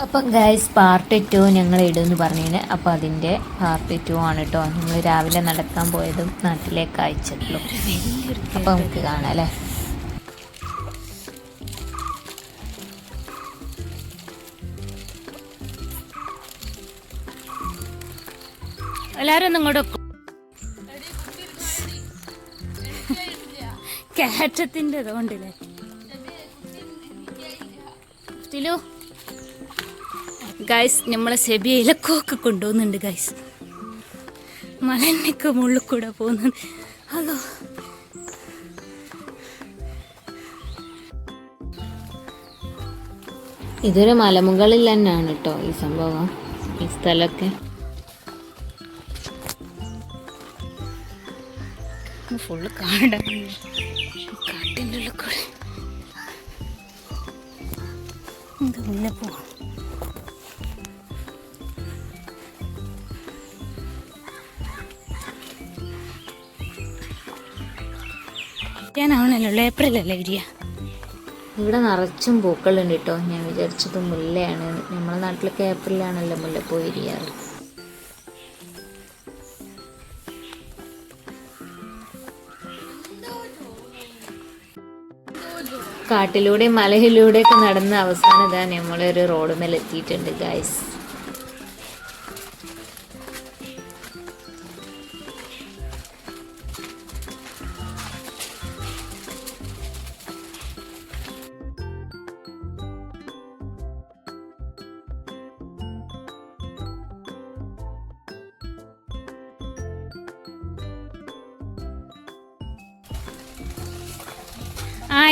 അപ്പം guys part 2 ഞങ്ങൾ ഇടുമെന്ന് പറഞ്ഞതിന് അപ്പോൾ അതിൻ്റെ പാർട്ട് 2 ആണ് കേട്ടോ. നമ്മൾ രാവിലെ നടക്കാൻ പോയതും നാട്ടിലേക്ക് അയച്ചിട്ടുള്ളൂ. അപ്പോൾ നമുക്ക് കാണാം അല്ലേ. എല്ലാവരും ഒന്നും ഇങ്ങോട്ട് കയറ്റത്തിൻ്റെ ഇതുകൊണ്ടില്ലേ ഗൈസ് നമ്മളെ സെബിയ ഇലക്കൊക്കെ കൊണ്ടുപോകുന്നുണ്ട് ഗൈസ്. മലനൊക്കെ മുള്ളിൽ കൂടെ പോകുന്നുണ്ട്. ഹലോ ഇതൊരു മലമുകളിൽ തന്നെയാണ് കേട്ടോ ഈ സംഭവം, ഈ സ്ഥലമൊക്കെ. ഫുള്ള് കാടാണ്, കാട്ടിൻ്റെ ഉള്ളിൽ കൂടെ മുന്നേ പോവാം. ഞാനാവണല്ലോ ഏപ്രിലല്ലേ ഇരിയ. ഇവിടെ നിറച്ചും പൂക്കളുണ്ട് കേട്ടോ. ഞാൻ വിചാരിച്ചത് മുല്ലയാണ്. നമ്മളെ നാട്ടിലൊക്കെ ഏപ്രിലാണല്ലോ മുല്ലപ്പൂ വിരിയാറ്. കാട്ടിലൂടെ മലയിലൂടെയൊക്കെ നടന്ന അവസാനം ഇതാ നമ്മളൊരു റോഡ് മേൽ എത്തിയിട്ടുണ്ട് ഗൈസ്.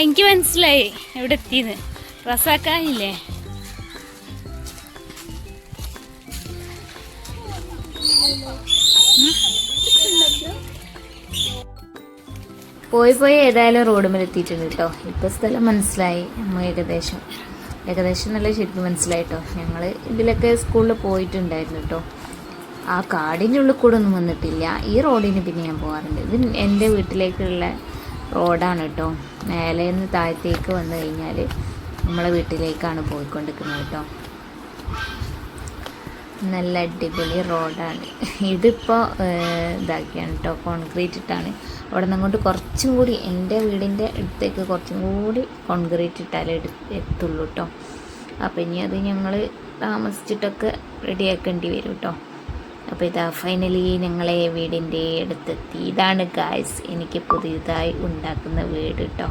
എനിക്ക് മനസ്സിലായി എവിടെ എത്തിയത്. റസാക്കാനില്ലേ പോയി ഏതായാലും റോഡ് മേൽ എത്തിയിട്ടുണ്ട് കേട്ടോ. ഇപ്പം സ്ഥലം മനസ്സിലായി. നമ്മൾ ഏകദേശം നല്ല ശരിക്കും മനസ്സിലായി കേട്ടോ. ഞങ്ങൾ ഇതിലൊക്കെ സ്കൂളിൽ പോയിട്ടുണ്ടായിരുന്നു കേട്ടോ. ആ കാടിൻ്റെ ഉള്ളിൽ കൂടെ ഒന്നും വന്നിട്ടില്ല. ഈ റോഡിന് പിന്നെ ഞാൻ പോകാറുണ്ട്. ഇത് എൻ്റെ വീട്ടിലേക്കുള്ള റോഡാണ് കേട്ടോ. മേലേന്ന് താഴത്തേക്ക് വന്നു കഴിഞ്ഞാൽ നമ്മളെ വീട്ടിലേക്കാണ് പോയിക്കൊണ്ടിരിക്കുന്നത് കേട്ടോ. നല്ല അടിപൊളി റോഡാണ്. ഇതിപ്പോൾ ഇതാക്കിയാണ് കേട്ടോ, കോൺക്രീറ്റ് ഇട്ടാണ്. അവിടെ നിന്ന് അങ്ങോട്ട് കുറച്ചും കൂടി എൻ്റെ വീടിൻ്റെ അടുത്തേക്ക് കുറച്ചും കൂടി കോൺക്രീറ്റ് ഇട്ടാലേ എത്തുള്ളൂ കേട്ടോ. അപ്പോൾ ഇനി അത് ഞങ്ങൾ താമസിച്ചിട്ടൊക്കെ റെഡിയാക്കേണ്ടി വരും കേട്ടോ. അപ്പോൾ ഇതാ ഫൈനലി ഞങ്ങളെ വീടിൻ്റെ അടുത്തെത്തി. ഇതാണ് ഗായ്സ് എനിക്ക് പുതിയതായി ഉണ്ടാക്കുന്ന വീട് കേട്ടോ.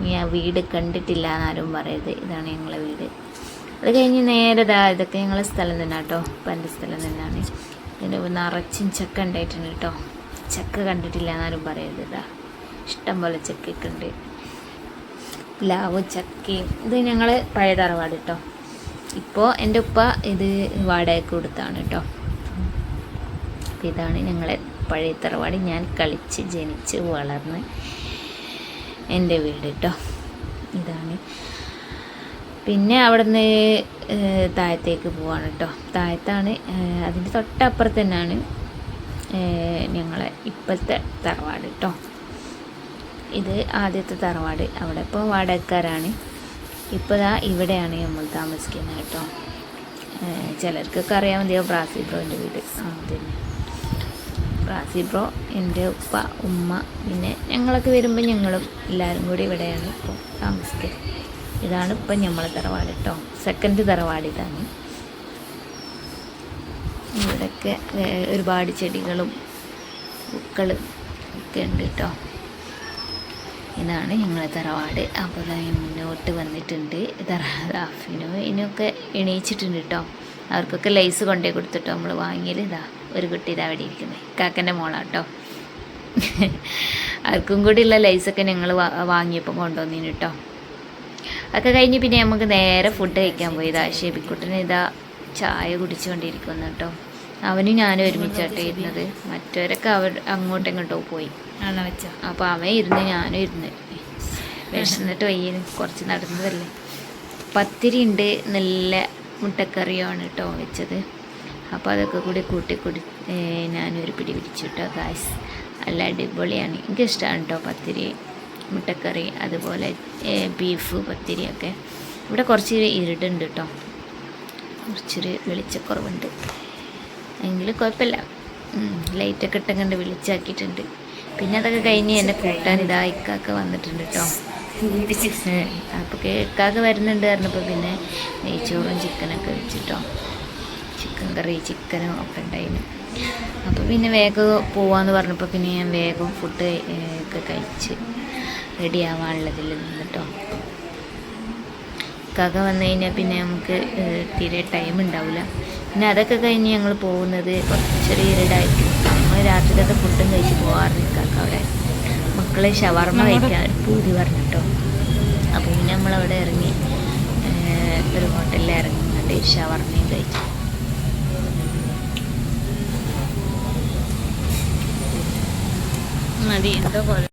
ഞാൻ വീട് കണ്ടിട്ടില്ല എന്നാരും പറയരുത്. ഇതാണ് ഞങ്ങളെ വീട്. അത് കഴിഞ്ഞ് നേരെ ഇതൊക്കെ ഞങ്ങളെ സ്ഥലം തന്നെ കേട്ടോ. ഇപ്പം എൻ്റെ സ്ഥലം തന്നെയാണ്. ഇതിൻ്റെ നിറച്ചും ചക്ക ഉണ്ടായിട്ടുണ്ട് കേട്ടോ. ചക്ക കണ്ടിട്ടില്ല എന്നാരും പറയരുത്. ഇതാ ഇഷ്ടം പോലെ ചക്കയൊക്കെ ഉണ്ട്, പ്ലാവും ചക്കയും. ഇത് ഞങ്ങൾ പഴയ തറവാട് കേട്ടോ. ഇപ്പോൾ എൻ്റെ ഉപ്പ ഇത് വാടകയ്ക്ക് കൊടുത്താണ് കേട്ടോ. ഇതാണ് ഞങ്ങളെ പഴയ തറവാട്. ഞാൻ കളിച്ച് ജനിച്ച് വളർന്ന് എൻ്റെ വീട് കേട്ടോ. ഇതാണ്. പിന്നെ അവിടെ നിന്ന് താഴത്തേക്ക് പോവാണ് കേട്ടോ. താഴത്താണ്, അതിൻ്റെ തൊട്ടപ്പുറത്ത് തന്നെയാണ് ഞങ്ങളെ ഇപ്പോഴത്തെ തറവാട് കേട്ടോ. ഇത് ആദ്യത്തെ തറവാട്. അവിടെ ഇപ്പോൾ വാടകക്കാരാണ്. ഇപ്പോൾ ഇവിടെയാണ് നമ്മൾ താമസിക്കുന്നത് കേട്ടോ. ചിലർക്കൊക്കെ അറിയാൻ മതിയോ ബ്രാസി ബ്രോൻ്റെ വീട്. അതന്നെ ബ്രാസി ബ്രോ, എൻ്റെ ഉപ്പ, ഉമ്മ, പിന്നെ ഞങ്ങളൊക്കെ വരുമ്പോൾ ഞങ്ങളും എല്ലാവരും കൂടി ഇവിടെയാണ് ഇപ്പോൾ താമസിക്കുക. ഇതാണ് ഇപ്പം നമ്മളെ തറവാട് കേട്ടോ. സെക്കൻഡ് തറവാട് ഇതാണ്. ഇവിടെയൊക്കെ ഒരുപാട് ചെടികളും പൂക്കളും ഒക്കെ ഉണ്ട് കേട്ടോ. ഇതാണ് ഞങ്ങളെ തറവാട്. അപ്പോൾ മുന്നോട്ട് വന്നിട്ടുണ്ട്. ഇതിനൊക്കെ എണീച്ചിട്ടുണ്ട് കേട്ടോ. അവർക്കൊക്കെ ലൈസ് കൊണ്ടേ കൊടുത്തിട്ടോ നമ്മൾ വാങ്ങിയത്. ഒരു കുട്ടി അവിടെ ഇരിക്കുന്നത് കാക്കൻ്റെ മോളാണ് കേട്ടോ. അവർക്കും കൂടിയുള്ള ലൈസൊക്കെ ഞങ്ങൾ വാങ്ങിയപ്പോൾ കൊണ്ടുവന്നിന് കേട്ടോ. അതൊക്കെ കഴിഞ്ഞ് പിന്നെ നമുക്ക് നേരെ ഫുഡ് കഴിക്കാൻ പോയി. ഷെബിക്കുട്ടന് ചായ കുടിച്ചുകൊണ്ടിരിക്കുന്നു കേട്ടോ. അവനും ഞാനും ഒരുമിച്ചാട്ടോ ഇരുന്നത്. മറ്റവരൊക്കെ അങ്ങോട്ടും ഇങ്ങോട്ടോ പോയി. അപ്പോൾ അവൻ ഇരുന്ന് ഞാനും ഇരുന്ന്. വിശന്നിട്ട് വയ്യ, കുറച്ച് നടന്നതല്ലേ. പത്തിരി ഉണ്ട്, നല്ല മുട്ടക്കറിയാണ് കേട്ടോ വെച്ചത്. അപ്പോൾ അതൊക്കെ കൂടി കൂട്ടി ഞാനൊരു പിടി പിടിച്ചു കേട്ടോ ഗായ്സ്. നല്ല അടിപൊളിയാണ്. എനിക്കിഷ്ടമാണ് കേട്ടോ പത്തിരി, മുട്ടക്കറി, അതുപോലെ ബീഫ് പത്തിരിയൊക്കെ. ഇവിടെ കുറച്ച് ഇരുടുണ്ട് കേട്ടോ. കുറച്ചൊരു വെളിച്ചക്കുറവുണ്ട്, എങ്കിലും കുഴപ്പമില്ല. ലൈറ്റൊക്കെ ഇട്ടങ്ങണ്ട് വെളിച്ചാക്കിയിട്ടുണ്ട്. പിന്നെ അതൊക്കെ കഴിഞ്ഞ് എന്നെ കൂട്ടാൻ ഇതാ ഇക്കാക്ക വന്നിട്ടുണ്ട് കേട്ടോ. അപ്പോൾ ഇക്കാക്ക വരുന്നുണ്ട് പറഞ്ഞപ്പോൾ പിന്നെ നെയ്ച്ചോറും ചിക്കനൊക്കെ വെച്ചിട്ടോ, ചിക്കൻ കറി ചിക്കനും ഒക്കെ ഉണ്ടായിരുന്നു. അപ്പോൾ പിന്നെ വേഗം പോവാന്ന് പറഞ്ഞപ്പോൾ പിന്നെ ഞാൻ വേഗം ഫുഡ് ഒക്കെ കഴിച്ച് റെഡി ആവാനുള്ളതിൽ നിന്നിട്ടോ. ഇക്കാക്ക വന്നു കഴിഞ്ഞാൽ പിന്നെ നമുക്ക് തീരെ ടൈം ഉണ്ടാവില്ല. പിന്നെ അതൊക്കെ കഴിഞ്ഞ് ഞങ്ങൾ പോകുന്നത് കുറച്ചൊരു ഇരുടായിരിക്കും. നമ്മൾ രാത്രിയിലത്തെ ഫുഡും കഴിച്ച് പോകാറുണ്ട്. ഇക്കാക്ക അവിടെ മക്കളെ ഷവർമ്മ കഴിക്കാൻ പൂതി പറഞ്ഞിട്ടോ. അപ്പോൾ പിന്നെ നമ്മളവിടെ ഇറങ്ങി ഒരു ഹോട്ടലിൽ ഇറങ്ങിയിട്ട് ഷവർമ്മയും കഴിച്ചു. മതി എന്തോ പോലെ